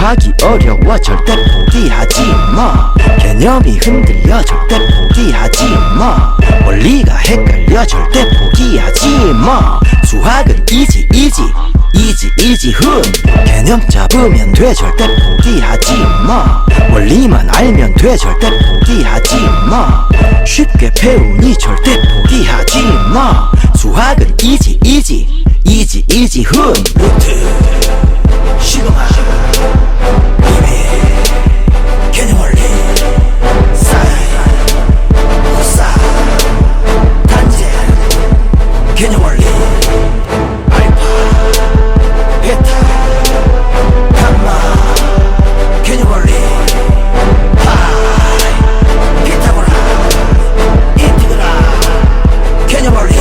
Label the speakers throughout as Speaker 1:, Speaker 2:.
Speaker 1: 수학이 어려워 절대 포기하지 마. 개념이 흔들려 절대 포기하지 마. 원리가 헷갈려 절대 포기하지 마. 수학은 이지 흔. 개념 잡으면 돼 절대 포기하지 마. 원리만 알면 돼 절대 포기하지 마. 쉽게 배우니 절대 포기하지 마. 수학은 이지 흔. 루트 시그마 비밀 개념 원리 사인 코사인 탄젠 개념 원리 알파 베타 감마 개념 원리 파이 피타고라 인티그랄 개념 원리.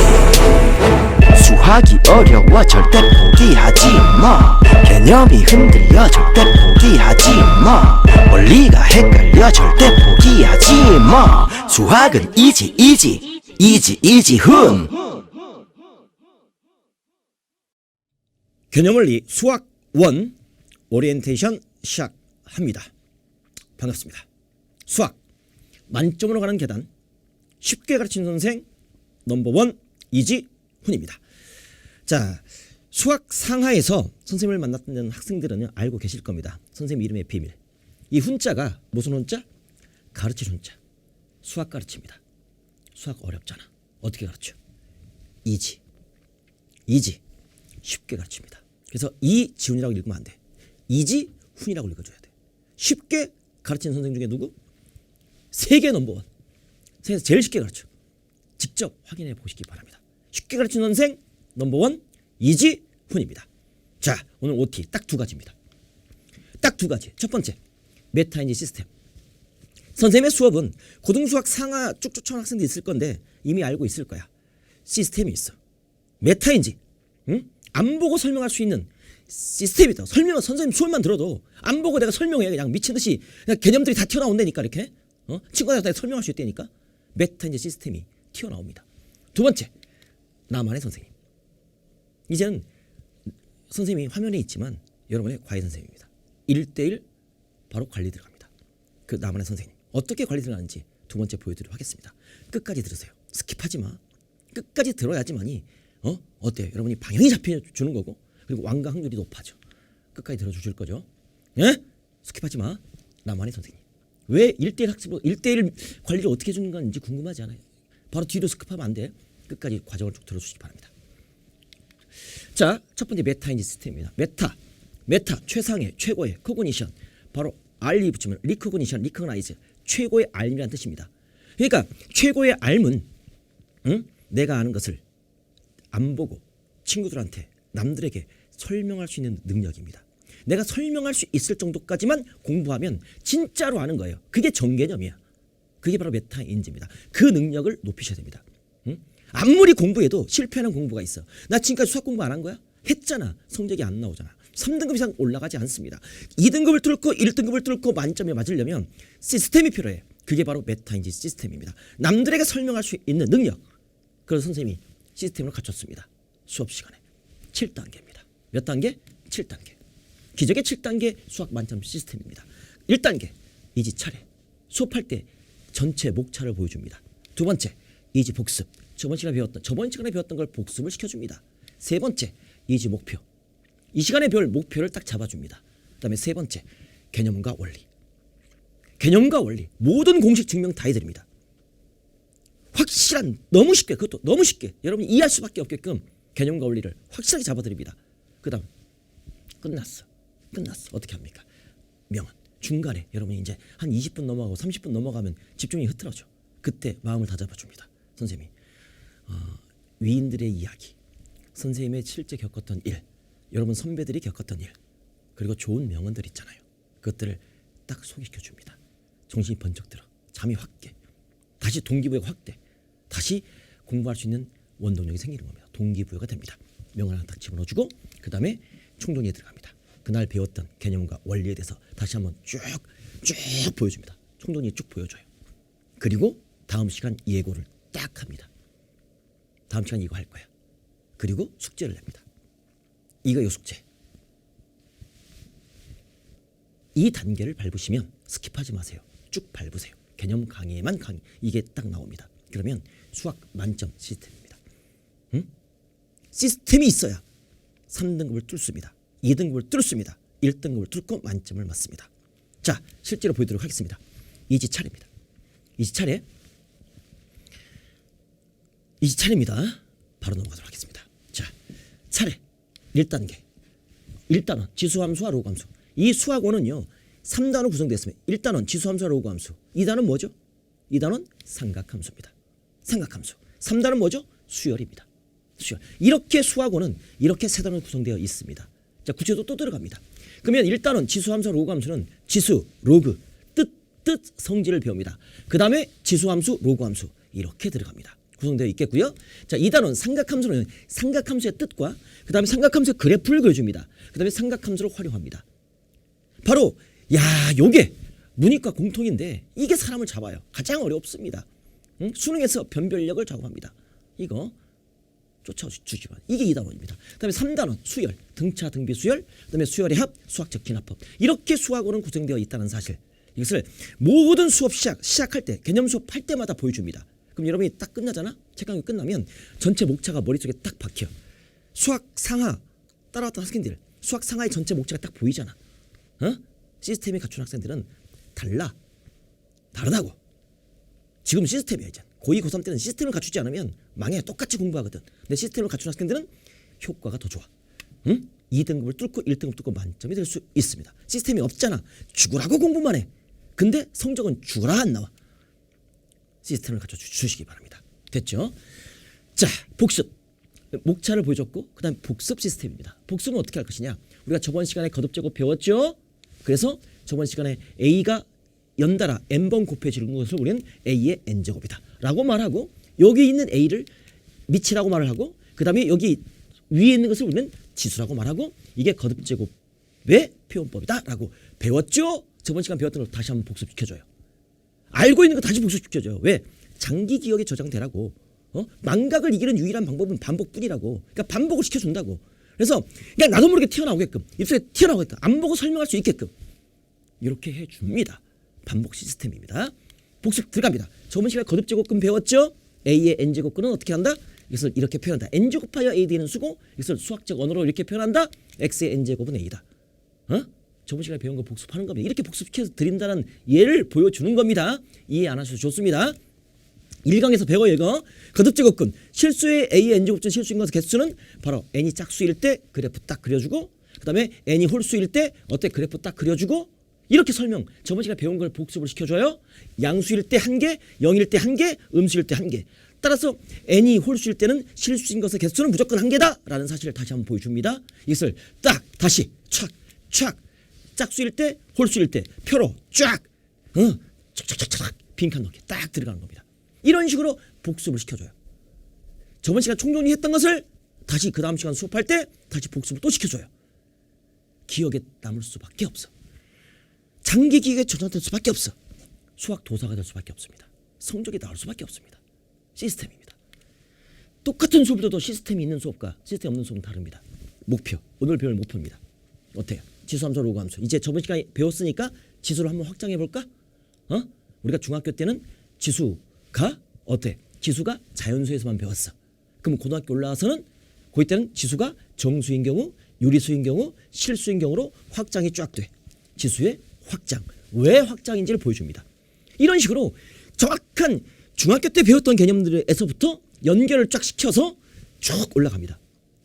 Speaker 1: 수학이 어려워 절대 포기하지 마. 개념이 흔들려 절대 포기하지 마. 원리가 헷갈려 절대 포기하지 마. 수학은 이지 흔.
Speaker 2: 개념원리 수학 1 오리엔테이션 시작합니다. 반갑습니다. 수학 만점으로 가는 계단 쉽게 가르치는 선생 넘버원 이지훈입니다. 자, 수학 상하에서 선생님을 만났던 학생들은 알고 계실 겁니다. 선생님 이름의 비밀. 이 훈자가 무슨 훈자? 가르칠 훈자. 수학 가르칩니다. 수학 어렵잖아. 어떻게 가르쳐? 이지 쉽게 가르칩니다. 그래서 이지훈이라고 읽으면 안 돼. 이지훈이라고 읽어줘야 돼. 쉽게 가르치는 선생 중에 누구? 세계 넘버원. 세계에서 제일 쉽게 가르쳐. 직접 확인해 보시기 바랍니다. 쉽게 가르치는 선생 넘버원 이지훈입니다. 자, 오늘 OT 딱 두 가지입니다. 딱 두 가지. 첫 번째, 메타인지 시스템. 선생님의 수업은 고등수학 상하 쭉쭉 쳐온 학생들이 있을 건데 이미 알고 있을 거야. 시스템이 있어. 메타인지, 응? 안 보고 설명할 수 있는 시스템이 있다. 설명은 선생님 수업만 들어도 안 보고 내가 설명해. 그냥 미친 듯이 그냥 개념들이 다 튀어나온다니까 이렇게. 친구들한테 설명할 수 있다니까. 메타인지 시스템이 튀어나옵니다. 두 번째, 나만의 선생님. 이제는 선생님이 화면에 있지만 여러분의 과외 선생님입니다. 1대1 바로 관리 들어갑니다. 그 나만의 선생님. 어떻게 관리 들어가는지 두 번째 보여드리도록 하겠습니다. 끝까지 들으세요. 스킵하지 마. 끝까지 들어야지만이 어때요? 여러분이 방향이 잡혀주는 거고 그리고 완가 확률이 높아져. 끝까지 들어주실 거죠? 예? 스킵하지 마. 나만의 선생님. 왜 1대1 학습으로 1대1 관리를 어떻게 해주는 건지 궁금하지 않아요? 바로 뒤로 스킵하면 안 돼. 끝까지 과정을 쭉 들어주시기 바랍니다. 자, 첫 번째 메타인지 시스템입니다. 메타 최상의 최고의 코그니션. 바로 R이 붙이면 리코그니션, 리코그나이즈. 최고의 알미라는 뜻입니다. 그러니까 최고의 알은 내가 아는 것을 안 보고 친구들한테 남들에게 설명할 수 있는 능력입니다. 내가 설명할 수 있을 정도까지만 공부하면 진짜로 아는 거예요. 그게 정개념이야. 그게 바로 메타인지입니다. 그 능력을 높이셔야 됩니다. 아무리 공부해도 실패하는 공부가 있어. 나 지금까지 수학 공부 안 한 거야? 했잖아. 성적이 안 나오잖아. 3등급 이상 올라가지 않습니다. 2등급을 뚫고 1등급을 뚫고 만점에 맞으려면 시스템이 필요해. 그게 바로 메타인지 시스템입니다. 남들에게 설명할 수 있는 능력. 그래서 선생님이 시스템을 갖췄습니다. 수업 시간에 7단계입니다. 몇 단계? 7단계. 기적의 7단계 수학 만점 시스템입니다. 1단계 이지 차례. 수업할 때 전체 목차를 보여줍니다. 두 번째 이지 복습. 저번 시간에 배웠던 걸 복습을 시켜줍니다. 세 번째 이지 목표. 이 시간에 배울 목표를 딱 잡아줍니다. 그 다음에 세 번째 개념과 원리. 개념과 원리 모든 공식 증명 다 해드립니다. 확실한 너무 쉽게 그것도 너무 쉽게 여러분이 이해할 수밖에 없게끔 개념과 원리를 확실하게 잡아드립니다. 그 다음 끝났어. 어떻게 합니까? 명언. 중간에 여러분이 이제 한 20분 넘어가고 30분 넘어가면 집중이 흐트러져. 그때 마음을 다잡아줍니다. 선생님이 위인들의 이야기, 선생님의 실제 겪었던 일, 여러분 선배들이 겪었던 일, 그리고 좋은 명언들 있잖아요. 그것들을 딱 소개시켜줍니다. 정신이 번쩍 들어. 잠이 확 깨. 다시 동기부여가 확대. 다시 공부할 수 있는 원동력이 생기는 겁니다. 동기부여가 됩니다. 명언 하나 딱 집어넣어주고 그 다음에 총동리에 들어갑니다. 그날 배웠던 개념과 원리에 대해서 다시 한번 쭉 보여줍니다. 총동리에 쭉 보여줘요. 그리고 다음 시간 예고를 딱 합니다. 다음 시간 이거 할 거야. 그리고 숙제를 냅니다. 이거 숙제. 이 단계를 밟으시면 스킵하지 마세요. 쭉 밟으세요. 개념 강의에만 강의. 이게 딱 나옵니다. 그러면 수학 만점 시스템입니다. 응? 시스템이 있어야 3등급을 뚫습니다. 2등급을 뚫습니다. 1등급을 뚫고 만점을 맞습니다. 자, 실제로 보여드리도록 하겠습니다. 이지 차례입니다. 이지 차례입니다. 바로 넘어가도록 하겠습니다. 자, 차례 1단계. 1단원 지수함수와 로그함수. 이 수학원은요 3단원 구성되어 있습니다. 1단원 지수함수와 로그함수. 2단원 뭐죠? 2단원 삼각함수입니다. 삼각함수. 3단원 뭐죠? 수열입니다. 수열. 이렇게 수학원은 이렇게 3단원 구성되어 있습니다. 자, 구체도 또 들어갑니다. 그러면 1단원 지수함수와 로그함수는 지수, 로그, 뜻 성질을 배웁니다. 그 다음에 지수함수, 로그함수 이렇게 들어갑니다. 구성되어 있겠고요. 자, 2단원 삼각함수는 삼각함수의 뜻과 그 다음에 삼각함수의 그래프를 그려줍니다. 그 다음에 삼각함수를 활용합니다. 바로 요게 문이과 공통인데 이게 사람을 잡아요. 가장 어렵습니다. 응? 수능에서 변별력을 작업합니다. 이거 쫓아주지만 이게 2단원입니다. 그 다음에 3단원 수열, 등차, 등비 수열, 그 다음에 수열의 합, 수학적 진합법. 이렇게 수학원은 구성되어 있다는 사실. 이것을 모든 수업 시작할 때 개념 수업 할 때마다 보여줍니다. 그럼 여러분이 딱 끝나잖아? 책강이 끝나면 전체 목차가 머릿속에 딱 박혀. 수학 상하 따라왔던 학생들 수학 상하의 전체 목차가 딱 보이잖아. 어? 시스템이 갖춘 학생들은 다르다고. 지금 시스템이야 이제. 고2, 고3 때는 시스템을 갖추지 않으면 망해. 똑같이 공부하거든. 근데 시스템을 갖춘 학생들은 효과가 더 좋아. 응? 2등급을 뚫고 1등급 뚫고 만점이 될 수 있습니다. 시스템이 없잖아. 죽으라고 공부만 해. 근데 성적은 죽으라 안 나와. 시스템을 갖춰 주시기 바랍니다. 됐죠? 자, 복습. 목차를 보여줬고 그 다음 복습 시스템입니다. 복습은 어떻게 할 것이냐. 우리가 저번 시간에 거듭제곱 배웠죠. 그래서 저번 시간에 A가 연달아 n번 곱해지는 것을 우리는 A의 n제곱이다 라고 말하고 여기 있는 A를 밑이라고 말을 하고 그 다음에 여기 위에 있는 것을 우리는 지수라고 말하고 이게 거듭제곱의 표현법이다 라고 배웠죠. 저번 시간 배웠던 걸 다시 한번 복습시켜줘요. 알고 있는 거 다시 복습시켜줘요. 왜? 장기 기억에 저장되라고. 망각을 이기는 유일한 방법은 반복뿐이라고. 그러니까 반복을 시켜준다고. 그래서 그냥 나도 모르게 튀어나오게끔 입술에 튀어나오게끔 안 보고 설명할 수 있게끔 이렇게 해줍니다. 반복 시스템입니다. 복습 들어갑니다. 저번 시간에 거듭제곱근 배웠죠? A의 n제곱근은 어떻게 한다? 이것을 이렇게 표현한다. n제곱하여 AD는 수고 이것을 수학적 언어로 이렇게 표현한다. X의 n제곱은 A다. 저번 시간에 배운 거 복습하는 겁니다. 이렇게 복습시켜서 드린다는 예를 보여주는 겁니다. 이해 안 하셔도 좋습니다. 1강에서 배워 이거. 거듭제곱근 실수의 A의 n제곱중 실수인 것의 개수는 바로 n이 짝수일 때 그래프 딱 그려주고 그 다음에 n이 홀수일 때 어때 그래프 딱 그려주고 이렇게 설명. 저번 시간에 배운 걸 복습을 시켜줘요. 양수일 때 1개, 0일 때 1개, 음수일 때 1개. 따라서 n이 홀수일 때는 실수인 것의 개수는 무조건 1개다 라는 사실을 다시 한번 보여줍니다. 이것을 딱 다시 촥 짝수일 때 홀수일 때 표로 쫙 촥 빈칸 넣기 딱 들어가는 겁니다. 이런 식으로 복습을 시켜줘요. 저번 시간 총정리했던 것을 다시 그 다음 시간 수업할 때 다시 복습을 또 시켜줘요. 기억에 남을 수밖에 없어. 장기 기억에 저장될 수밖에 없어. 수학 도사가 될 수밖에 없습니다. 성적이 나올 수밖에 없습니다. 시스템입니다. 똑같은 수업을 들어도 시스템이 있는 수업과 시스템 없는 수업은 다릅니다. 목표, 오늘 배울 목표입니다. 어때요? 지수함수, 로그함수. 이제 저번 시간에 배웠으니까 지수를 한번 확장해 볼까? 우리가 중학교 때는 지수가 어때? 지수가 자연수에서만 배웠어. 그럼 고등학교 올라와서는 고2 때는 지수가 정수인 경우, 유리수인 경우, 실수인 경우로 확장이 쫙 돼. 지수의 확장. 왜 확장인지를 보여줍니다. 이런 식으로 정확한 중학교 때 배웠던 개념들에서부터 연결을 쫙 시켜서 쭉 올라갑니다.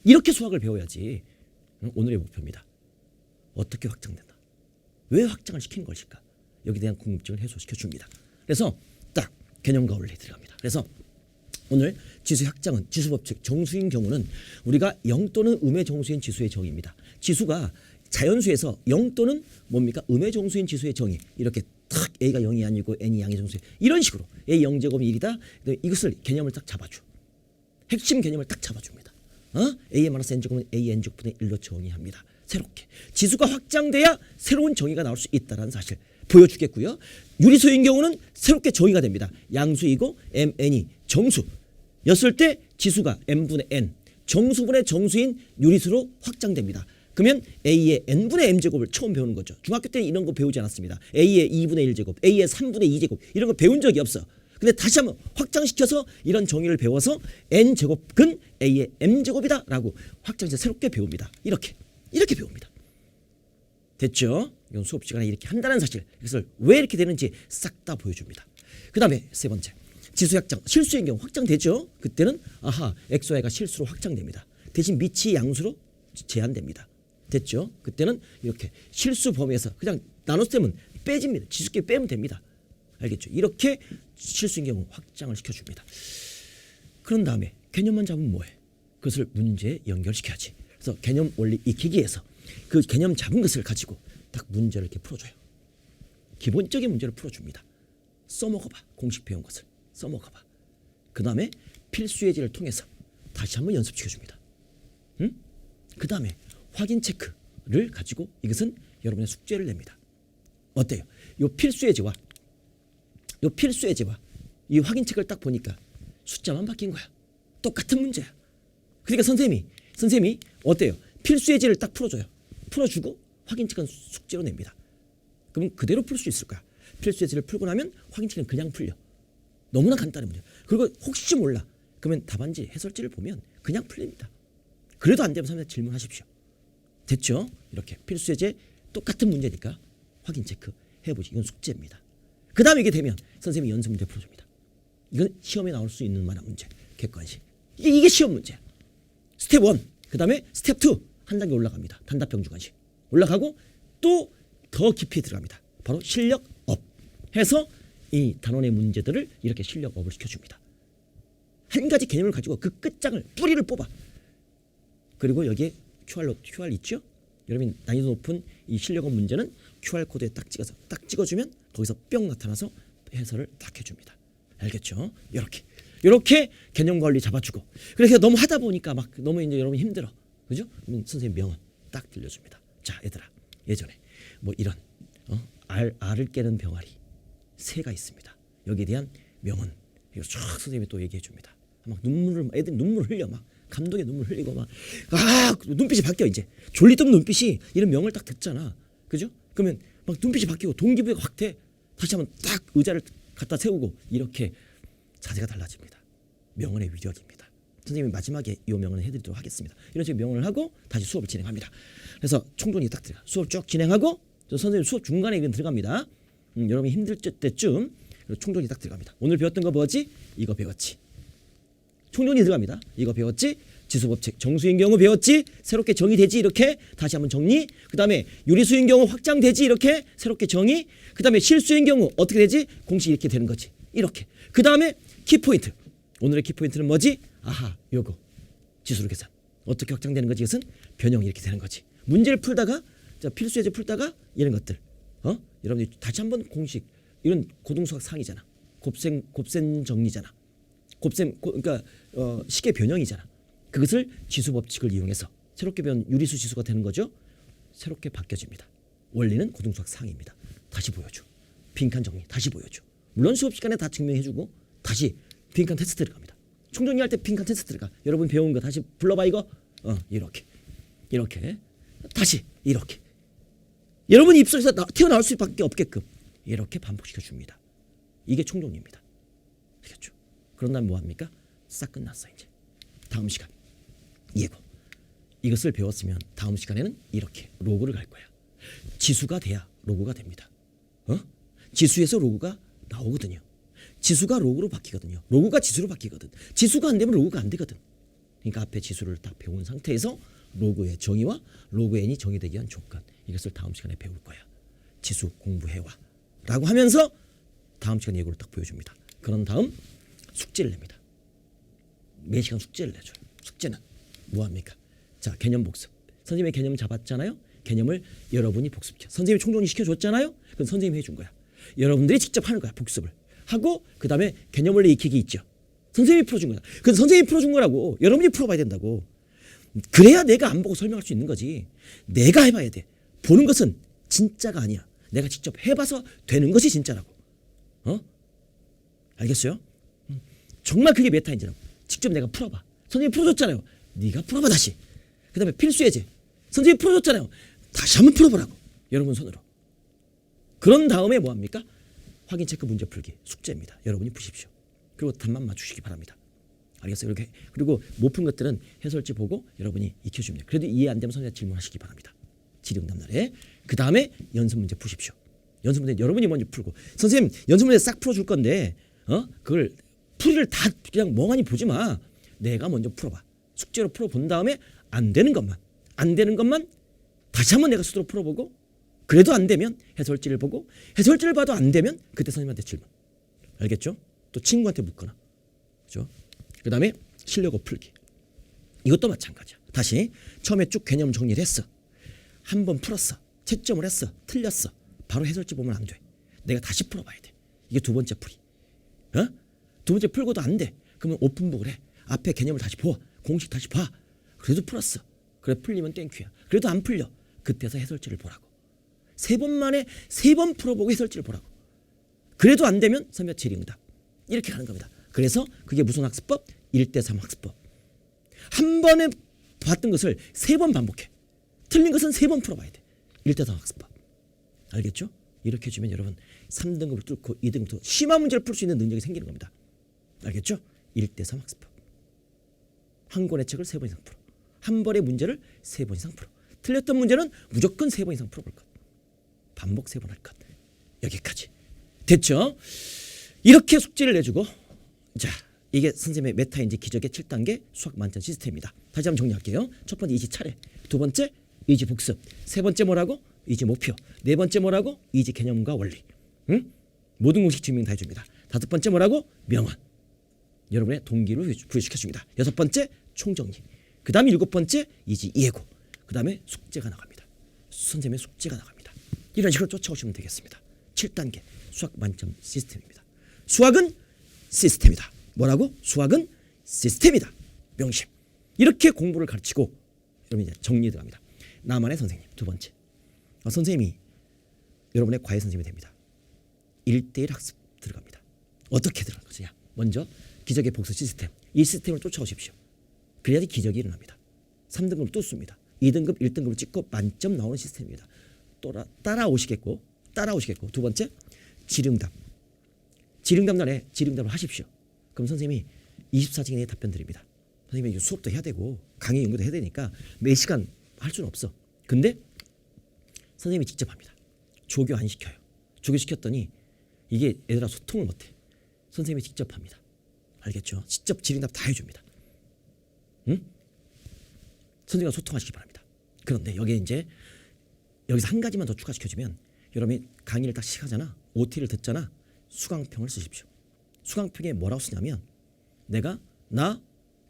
Speaker 2: 이렇게 수학을 배워야지. 오늘의 목표입니다. 어떻게 확장된다? 왜 확장을 시키는 것일까? 여기에 대한 궁금증을 해소시켜 줍니다. 그래서 딱 개념과 원리 들어갑니다. 그래서 오늘 지수의 확장은 지수법칙 정수인 경우는 우리가 0 또는 음의 정수인 지수의 정의입니다. 지수가 자연수에서 0 또는 뭡니까? 음의 정수인 지수의 정의. 이렇게 탁 A가 0이 아니고 N이 양의 정수인 이런 식으로 A 0제곱이 1이다. 이것을 개념을 딱 잡아줘. 핵심 개념을 딱 잡아줍니다. A의 마이너스 N제곱은 A N제곱분의 1로 정의합니다. 새롭게. 지수가 확장돼야 새로운 정의가 나올 수 있다는 사실 보여주겠고요. 유리수인 경우는 새롭게 정의가 됩니다. 양수이고 MN이 정수였을 때 지수가 M분의 N 정수분의 정수인 유리수로 확장됩니다. 그러면 a의 n분의 m제곱을 처음 배우는 거죠. 중학교 때는 이런 거 배우지 않았습니다. a의 2분의 1제곱, a의 3분의 2제곱 이런 거 배운 적이 없어. 근데 다시 한번 확장시켜서 이런 정의를 배워서 n제곱은 a의 m제곱이다 라고 확장해서 새롭게 배웁니다. 이렇게 배웁니다. 됐죠? 이건 수업 시간에 이렇게 한다는 사실, 그것을 왜 이렇게 되는지 싹 다 보여줍니다. 그 다음에 세 번째, 지수 확장, 실수인 경우 확장되죠? 그때는 아하, xy가 실수로 확장됩니다. 대신 밑이 양수로 제한됩니다. 됐죠? 그때는 이렇게 실수 범위에서 그냥 나눗셈은 빼집니다. 지수끼리 빼면 됩니다. 알겠죠? 이렇게 실수인 경우 확장을 시켜줍니다. 그런 다음에 개념만 잡으면 뭐해? 그것을 문제에 연결시켜야지. 그래서 개념 원리 익히기에서 그 개념 잡은 것을 가지고 딱 문제를 이렇게 풀어줘요. 기본적인 문제를 풀어줍니다. 써먹어봐. 공식 배운 것을 써먹어봐. 그 다음에 필수 예제를 통해서 다시 한번 연습시켜줍니다. 응? 그 다음에 확인 체크를 가지고 이것은 여러분의 숙제를 냅니다. 어때요? 요 필수 예제와 이 확인 체크를 딱 보니까 숫자만 바뀐 거야. 똑같은 문제야. 그러니까 선생님이 어때요? 필수 예제를 딱 풀어줘요. 풀어주고 확인 체크는 숙제로 냅니다. 그럼 그대로 풀 수 있을 거야. 필수 예제를 풀고 나면 확인 체크는 그냥 풀려. 너무나 간단한 문제. 그리고 혹시 몰라. 그러면 답안지 해설지를 보면 그냥 풀립니다. 그래도 안 되면 선생님한테 질문하십시오. 됐죠? 이렇게 필수 예제 똑같은 문제니까 확인 체크 해보지. 이건 숙제입니다. 그 다음에 이게 되면 선생님이 연습 문제 풀어줍니다. 이건 시험에 나올 수 있는 만한 문제. 객관식. 이게 시험 문제야. 스텝 1. 그 다음에 스텝 2. 한 단계 올라갑니다. 단답형 주관식. 올라가고 또 더 깊이 들어갑니다. 바로 실력 업 해서 이 단원의 문제들을 이렇게 실력 업을 시켜줍니다. 한 가지 개념을 가지고 그 끝장을 뿌리를 뽑아. 그리고 여기에 QR 있죠? 여러분 난이도 높은 이 실력업 문제는 QR코드에 딱 찍어서 딱 찍어주면 거기서 뿅 나타나서 해설을 딱 해줍니다. 알겠죠? 이렇게 개념 관리 잡아주고. 그래서 너무 하다 보니까 막 너무 이제 여러분 힘들어. 그죠? 그러면 선생님 명언 딱 들려줍니다. 자, 얘들아, 예전에 뭐 이런 알을 깨는 병아리 새가 있습니다. 여기에 대한 명언 이거 쫙 선생님이 또 얘기해 줍니다. 막 애들이 눈물 흘려 막 감동의 눈물 흘리고 막 눈빛이 바뀌어. 이제 졸리던 눈빛이 이런 명을 딱 듣잖아. 그죠? 그러면 막 눈빛이 바뀌고 동기부여가 확 돼. 다시 한번 딱 의자를 갖다 세우고 이렇게 자세가 달라집니다. 명언의 위력입니다. 선생님이 마지막에 이 명언을 해드리도록 하겠습니다. 이런 식으로 명언을 하고 다시 수업을 진행합니다. 그래서 총론이 딱 들어가. 수업 쭉 진행하고 선생님 수업 중간에 이건 들어갑니다. 여러분이 힘들 때쯤 총론이 딱 들어갑니다. 오늘 배웠던 거 뭐지? 이거 배웠지. 총론이 들어갑니다. 이거 배웠지? 지수법칙 정수인 경우 배웠지? 새롭게 정의되지? 이렇게 다시 한번 정리. 그 다음에 유리수인 경우 확장되지? 이렇게 새롭게 정의. 그 다음에 실수인 경우 어떻게 되지? 공식 이렇게 되는 거지. 이렇게. 그 다음에 키포인트. 오늘의 키포인트는 뭐지? 아하, 요거 지수로 계산. 어떻게 확장되는 거지? 이것은 변형 이렇게 되는 거지. 문제를 풀다가 필수 예제 풀다가 이런 것들. 여러분들 다시 한번 공식. 이런 고등수학 상이잖아. 곱셈 정리잖아. 그러니까 식의 변형이잖아. 그것을 지수 법칙을 이용해서 새롭게 배운 유리수 지수가 되는 거죠. 새롭게 바뀌어집니다. 원리는 고등수학 상입니다. 다시 보여줘. 빈칸 정리 다시 보여줘. 물론 수업 시간에 다 증명해주고 다시 빈칸 테스트 들어갑니다. 총정리할 때 빈칸 테스트 들어가. 여러분 배운 거 다시 불러봐 이거. 이렇게 다시 이렇게. 여러분 입속에서 튀어나올 수밖에 없게끔 이렇게 반복시켜 줍니다. 이게 총정리입니다. 알겠죠? 그런 다음 뭐합니까? 싹 끝났어. 이제 다음 시간 예고. 이것을 배웠으면 다음 시간에는 이렇게 로그를 갈 거야. 지수가 돼야 로그가 됩니다. 지수에서 로그가 나오거든요. 지수가 로그로 바뀌거든요. 로그가 지수로 바뀌거든. 지수가 안 되면 로그가 안 되거든. 그러니까 앞에 지수를 딱 배운 상태에서 로그의 정의와 로그 n이 정의되기 위한 조건, 이것을 다음 시간에 배울 거야. 지수 공부해와 라고 하면서 다음 시간 예고를 딱 보여줍니다. 그런 다음 숙제를 냅니다. 매 시간 숙제를 내줘요. 숙제는 뭐합니까? 자, 개념 복습. 선생님의 개념 잡았잖아요. 개념을 여러분이 복습시켜. 선생님이 총정리 시켜줬잖아요. 그건 선생님이 해준 거야. 여러분들이 직접 하는 거야. 복습을 하고 그 다음에 개념 원리 익히기 있죠. 선생님이 풀어준 거야. 그래서 선생님이 풀어준 거라고 여러분이 풀어봐야 된다고. 그래야 내가 안 보고 설명할 수 있는 거지. 내가 해봐야 돼. 보는 것은 진짜가 아니야. 내가 직접 해봐서 되는 것이 진짜라고. 알겠어요? 정말 그게 메타인지라고. 직접 내가 풀어봐. 선생님이 풀어줬잖아요. 네가 풀어봐 다시. 그 다음에 필수 예제. 선생님이 풀어줬잖아요. 다시 한번 풀어보라고. 여러분 손으로. 그런 다음에 뭐합니까? 확인 체크 문제 풀기 숙제입니다. 여러분이 푸십시오. 그리고 답만 맞추시기 바랍니다. 알겠어요? 이렇게. 그리고 못 푼 것들은 해설지 보고 여러분이 익혀주면 돼요. 그래도 이해 안 되면 선생님한테 질문하시기 바랍니다. 질의응답 날에. 그 다음에 연습 문제 푸십시오. 연습 문제 여러분이 먼저 풀고. 선생님 연습 문제 싹 풀어줄 건데 그걸 풀이를 다 그냥 멍하니 보지 마. 내가 먼저 풀어봐. 숙제로 풀어본 다음에 안 되는 것만 다시 한번 내가 스스로 풀어보고 그래도 안 되면 해설지를 보고 해설지를 봐도 안 되면 그때 선생님한테 질문. 알겠죠? 또 친구한테 묻거나. 그죠? 그 다음에 실력어 풀기. 이것도 마찬가지야. 다시 처음에 쭉 개념 정리를 했어. 한 번 풀었어. 채점을 했어. 틀렸어. 바로 해설지 보면 안 돼. 내가 다시 풀어봐야 돼. 이게 두 번째 풀이. 두 번째 풀고도 안 돼. 그러면 오픈북을 해. 앞에 개념을 다시 보. 공식 다시 봐. 그래도 풀었어. 그래 풀리면 땡큐야. 그래도 안 풀려. 그때서 해설지를 보라고. 세 번 만에 세 번 풀어보고 해설지를 보라고. 그래도 안 되면 선배 질의응답. 이렇게 가는 겁니다. 그래서 그게 무슨 학습법? 1대3 학습법. 한 번에 봤던 것을 세 번 반복해. 틀린 것은 세 번 풀어봐야 돼. 1대3 학습법. 알겠죠? 이렇게 해주면 여러분 3등급을 뚫고 2등급도 심한 문제를 풀 수 있는 능력이 생기는 겁니다. 알겠죠? 1대3 학습법. 한 권의 책을 3번 이상 풀어. 한 번의 문제를 3번 이상 풀어. 틀렸던 문제는 무조건 3번 이상 풀어볼 것. 반복 3번 할 것. 여기까지. 됐죠? 이렇게 숙제를 내주고 자 이게 선생님의 메타인지 기적의 7단계 수학 만점 시스템입니다. 다시 한번 정리할게요. 첫 번째 이지 차례. 두 번째 이지 복습. 세 번째 뭐라고? 이지 목표. 네 번째 뭐라고? 이지 개념과 원리. 응? 모든 공식 증명 다 해줍니다. 다섯 번째 뭐라고? 명언. 여러분의 동기를 부여시켜줍니다. 여섯 번째 총정리. 그 다음에 일곱 번째 이지 이해고. 그 다음에 숙제가 나갑니다. 선생님의 숙제가 나갑니다. 이런 식으로 쫓아오시면 되겠습니다. 7단계 수학 만점 시스템입니다. 수학은 시스템이다. 뭐라고? 수학은 시스템이다. 명심. 이렇게 공부를 가르치고 여러분 이제 정리에 들어갑니다. 나만의 선생님 두 번째. 선생님이 여러분의 과외 선생님이 됩니다. 1대1 학습 들어갑니다. 어떻게 들어갈 것이냐? 먼저 기적의 복수 시스템. 이 시스템을 쫓아오십시오. 그래야지 기적이 일어납니다. 3등급을 뚫습니다. 2등급, 1등급을 찍고 만점 나오는 시스템입니다. 따라오시겠고 두 번째 질의응답. 질의응답 날에 질의응답을 하십시오. 그럼 선생님이 24시간 내에 답변 드립니다. 선생님이 수업도 해야 되고 강의 연구도 해야 되니까 매 시간 할 수는 없어. 근데 선생님이 직접 합니다. 조교 안 시켜요. 조교 시켰더니 이게 애들아 소통을 못해. 선생님이 직접 합니다. 알겠죠? 직접 질의응답 다 해줍니다. 응? 선생님과 소통하시기 바랍니다. 그런데 여기에 이제 여기서 한 가지만 더 추가시켜주면 여러분이 강의를 딱 시작하잖아. OT를 듣잖아. 수강평을 쓰십시오. 수강평에 뭐라고 쓰냐면 내가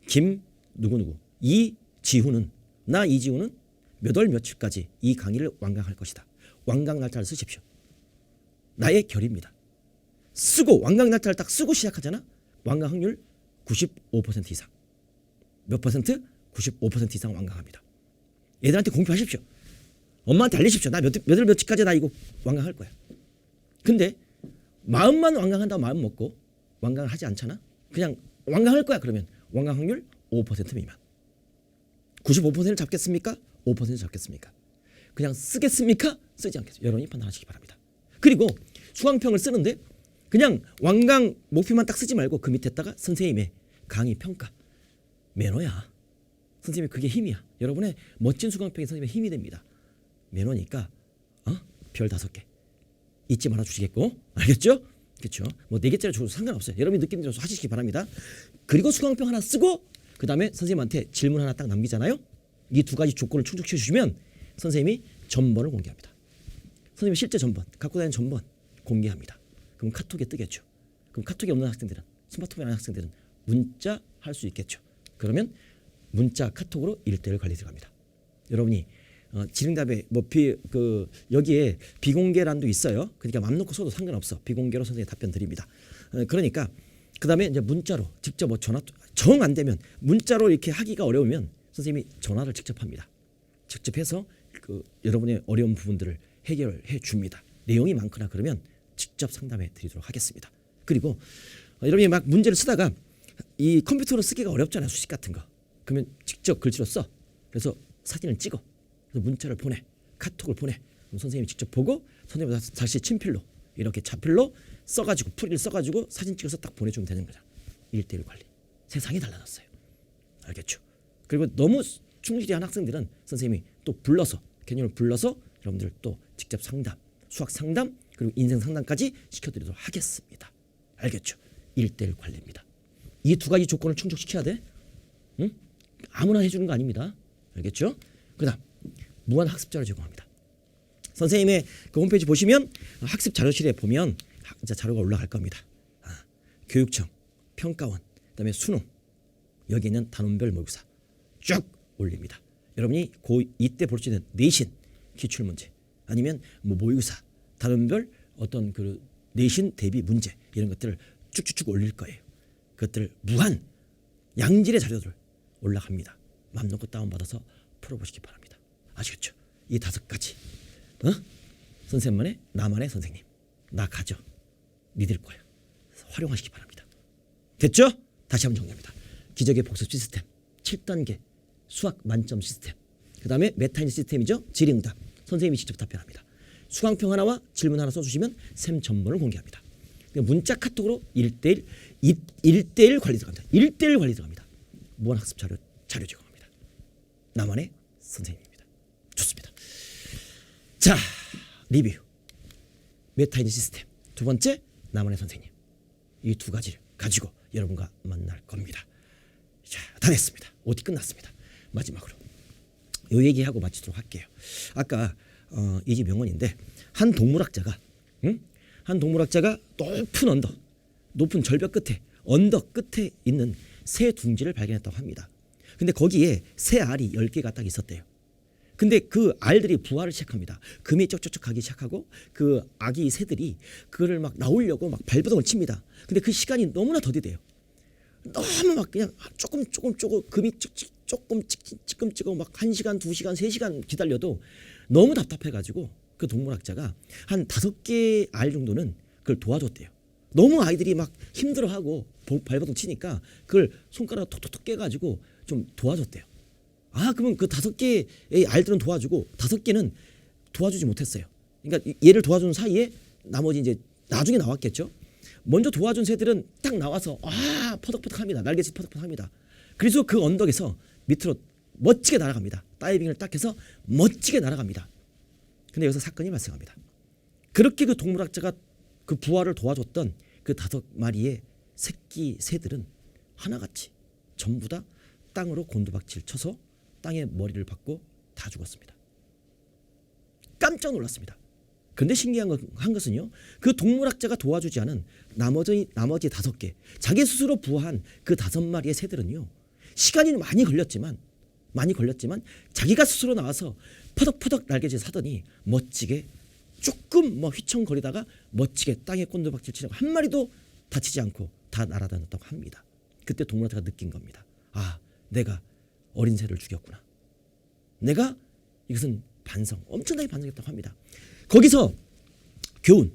Speaker 2: 김 누구누구 이지훈은 몇 월 며칠까지 이 강의를 완강할 것이다. 완강 날짜를 쓰십시오. 나의 결의입니다. 쓰고 완강 날짜를 딱 쓰고 시작하잖아. 완강 확률 95% 이상. 몇 퍼센트? 95% 이상 완강합니다. 얘들한테 공표하십시오. 엄마한테 알리십시오. 나 몇 월 며칠까지 나 이거 완강할 거야. 근데 마음만 완강한다고 마음 먹고 완강을 하지 않잖아. 그냥 완강할 거야. 그러면 완강 확률 5% 미만. 95%를 잡겠습니까? 5%를 잡겠습니까? 그냥 쓰겠습니까? 쓰지 않겠습니까? 여러분이 판단하시기 바랍니다. 그리고 수강평을 쓰는데 그냥 완강 목표만 딱 쓰지 말고 그 밑에다가 선생님의 강의 평가. 매너야. 선생님이 그게 힘이야. 여러분의 멋진 수강평이 선생님의 힘이 됩니다. 매너니까 별 5개 잊지 말아 주시겠고. 알겠죠? 그렇죠? 뭐 4개짜리 줘도 상관없어요. 여러분이 느끼는 대로 하시기 바랍니다. 그리고 수강평 하나 쓰고 그 다음에 선생님한테 질문 하나 딱 남기잖아요. 이 두 가지 조건을 충족시켜 주시면 선생님이 전번을 공개합니다. 선생님이 실제 전번, 갖고 다니는 전번 공개합니다. 그럼 카톡에 뜨겠죠. 그럼 카톡이 없는 학생들은, 스마트폰이 아닌 학생들은 문자 할 수 있겠죠. 그러면 문자 카톡으로 1대1 관리 들어갑니다. 여러분이 질의응답에 여기에 비공개란도 있어요. 그러니까 맘 놓고 써도 상관없어. 비공개로 선생님이 답변 드립니다. 그러니까 그다음에 이제 문자로 직접 전화 정 안 되면 문자로 이렇게 하기가 어려우면 선생님이 전화를 직접 합니다. 직접 해서 여러분의 어려운 부분들을 해결해 줍니다. 내용이 많거나 그러면 직접 상담해 드리도록 하겠습니다. 그리고 여러분이 막 문제를 쓰다가 이 컴퓨터로 쓰기가 어렵잖아요. 수식 같은 거. 그러면 직접 글씨로 써. 그래서 사진을 찍어. 그래서 그 문자를 보내, 카톡을 보내. 그럼 선생님이 직접 보고 선생님이 다시 친필로 이렇게 자필로 써가지고 풀이를 써가지고 사진 찍어서 딱 보내주면 되는 거죠. 1대1 관리. 세상이 달라졌어요. 알겠죠? 그리고 너무 충실히 한 학생들은 선생님이 또 불러서 개념을 불러서 여러분들 또 직접 상담, 수학 상담 그리고 인생 상담까지 시켜드리도록 하겠습니다. 알겠죠? 1대1 관리입니다. 이 두 가지 조건을 충족시켜야 돼. 응? 아무나 해주는 거 아닙니다. 알겠죠? 그다음 무한 학습자를 제공합니다. 선생님의 그 홈페이지 보시면 학습 자료실에 보면 이제 자료가 올라갈 겁니다. 교육청, 평가원, 그다음에 수능 여기 있는 단원별 모의고사 쭉 올립니다. 여러분이 이때 볼 수 있는 내신 기출 문제 아니면 뭐 모의고사 단원별 어떤 그 내신 대비 문제 이런 것들을 쭉쭉쭉 올릴 거예요. 그것들 무한 양질의 자료들 올라갑니다. 마음 놓고 다운받아서 풀어보시기 바랍니다. 아시겠죠? 이 5가지 선생님만의 나만의 선생님 나 가져 믿을 거야. 활용하시기 바랍니다. 됐죠? 다시 한번 정리합니다. 기적의 복습 시스템 7단계 수학 만점 시스템 그 다음에 메타인지 시스템이죠. 질의응답 선생님이 직접 답변합니다. 수강평 하나와 질문 하나 써주시면 샘 전문을 공개합니다. 문자 카톡으로 1대1 관리 들어갑니다. 1대1 관리 들어갑니다. 무한학습 자료 제공합니다. 나만의 선생님입니다. 좋습니다. 자 리뷰 메타인지 시스템 두 번째 나만의 선생님 이 두 가지를 가지고 여러분과 만날 겁니다. 자, 다 됐습니다. OT 끝났습니다. 마지막으로 요 얘기하고 마치도록 할게요. 아까 이 집 명언인데 한 동물학자가 높은 언덕 높은 절벽 끝에 언덕 끝에 있는 새 둥지를 발견했다고 합니다. 근데 거기에 새 알이 10개가 딱 있었대요. 근데 그 알들이 부화를 시작합니다. 금이 쩍쩍쩍 가기 시작하고 그 아기 새들이 그거를 막 나오려고 막 발버둥을 칩니다. 근데 그 시간이 너무나 더디대요. 너무 막 그냥 조금 금이 조금 찌끔찌끔 막 1시간, 2시간, 3시간 기다려도 너무 답답해가지고 그 동물학자가 한 5개 알 정도는 그걸 도와줬대요. 너무 아이들이 막 힘들어하고 발버둥 치니까 그걸 손가락 톡톡톡 깨가지고 좀 도와줬대요. 그러면 그 5개의 알들은 도와주고 5개는 도와주지 못했어요. 그러니까 얘를 도와주는 사이에 나머지 이제 나중에 나왔겠죠. 먼저 도와준 새들은 딱 나와서 퍼덕퍼덕합니다. 날개짓 퍼덕퍼덕합니다. 그래서 그 언덕에서 밑으로 멋지게 날아갑니다. 다이빙을 딱 해서 멋지게 날아갑니다. 근데 여기서 사건이 발생합니다. 그렇게 그 동물학자가 그 부화를 도와줬던 그 5마리의 새끼 새들은 하나같이 전부 다 땅으로 곤두박질 쳐서 땅에 머리를 박고 다 죽었습니다. 깜짝 놀랐습니다. 그런데 신기한 한 것은요. 그 동물학자가 도와주지 않은 나머지 5개 자기 스스로 부화한 그 5마리의 새들은요. 시간이 많이 걸렸지만 자기가 스스로 나와서 퍼덕퍼덕 날개짓 하더니 멋지게 조금 휘청거리다가 멋지게 땅에 꼰두박질 치려고 한 마리도 다치지 않고 다 날아다녔다고 합니다. 그때 동물학자가 느낀 겁니다. 내가 어린 새를 죽였구나. 내가 이것은 엄청나게 반성했다고 합니다. 거기서 교훈.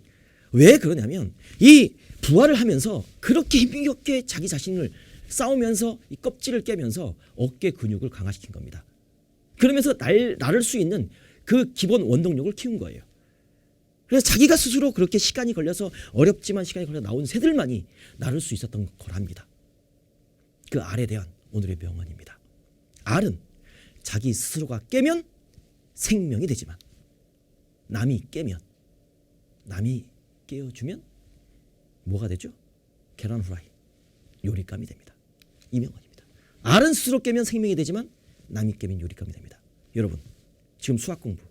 Speaker 2: 왜 그러냐면 이 부화를 하면서 그렇게 힘겹게 자기 자신을 싸우면서 이 껍질을 깨면서 어깨 근육을 강화시킨 겁니다. 그러면서 날을 수 있는 그 기본 원동력을 키운 거예요. 그래서 자기가 스스로 그렇게 시간이 걸려서 어렵지만 시간이 걸려 나온 새들만이 날을 수 있었던 거랍니다. 그 알에 대한 오늘의 명언입니다. 알은 자기 스스로가 깨면 생명이 되지만 남이 깨어주면 뭐가 되죠? 계란 후라이, 요리감이 됩니다. 이 명언입니다. 알은 스스로 깨면 생명이 되지만 남이 깨면 요리감이 됩니다. 여러분 지금 수학 공부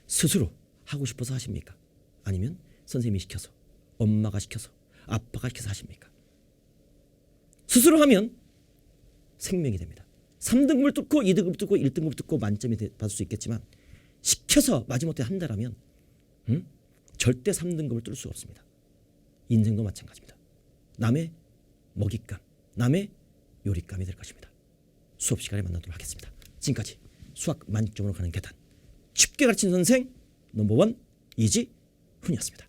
Speaker 2: 스스로 하고 싶어서 하십니까? 아니면 선생님이 시켜서 엄마가 시켜서 아빠가 시켜서 하십니까? 스스로 하면 생명이 됩니다. 3등급을 뚫고 2등급을 뚫고 1등급을 뚫고 만점이 받을 수 있겠지만 시켜서 마지못해 한다라면 절대 3등급을 뚫을 수가 없습니다. 인생도 마찬가지입니다. 남의 먹잇감, 남의 요리감이 될 것입니다. 수업 시간에 만나도록 하겠습니다. 지금까지 수학 만점으로 가는 계단 쉽게 가르치는 선생 넘버원 이지훈이었습니다.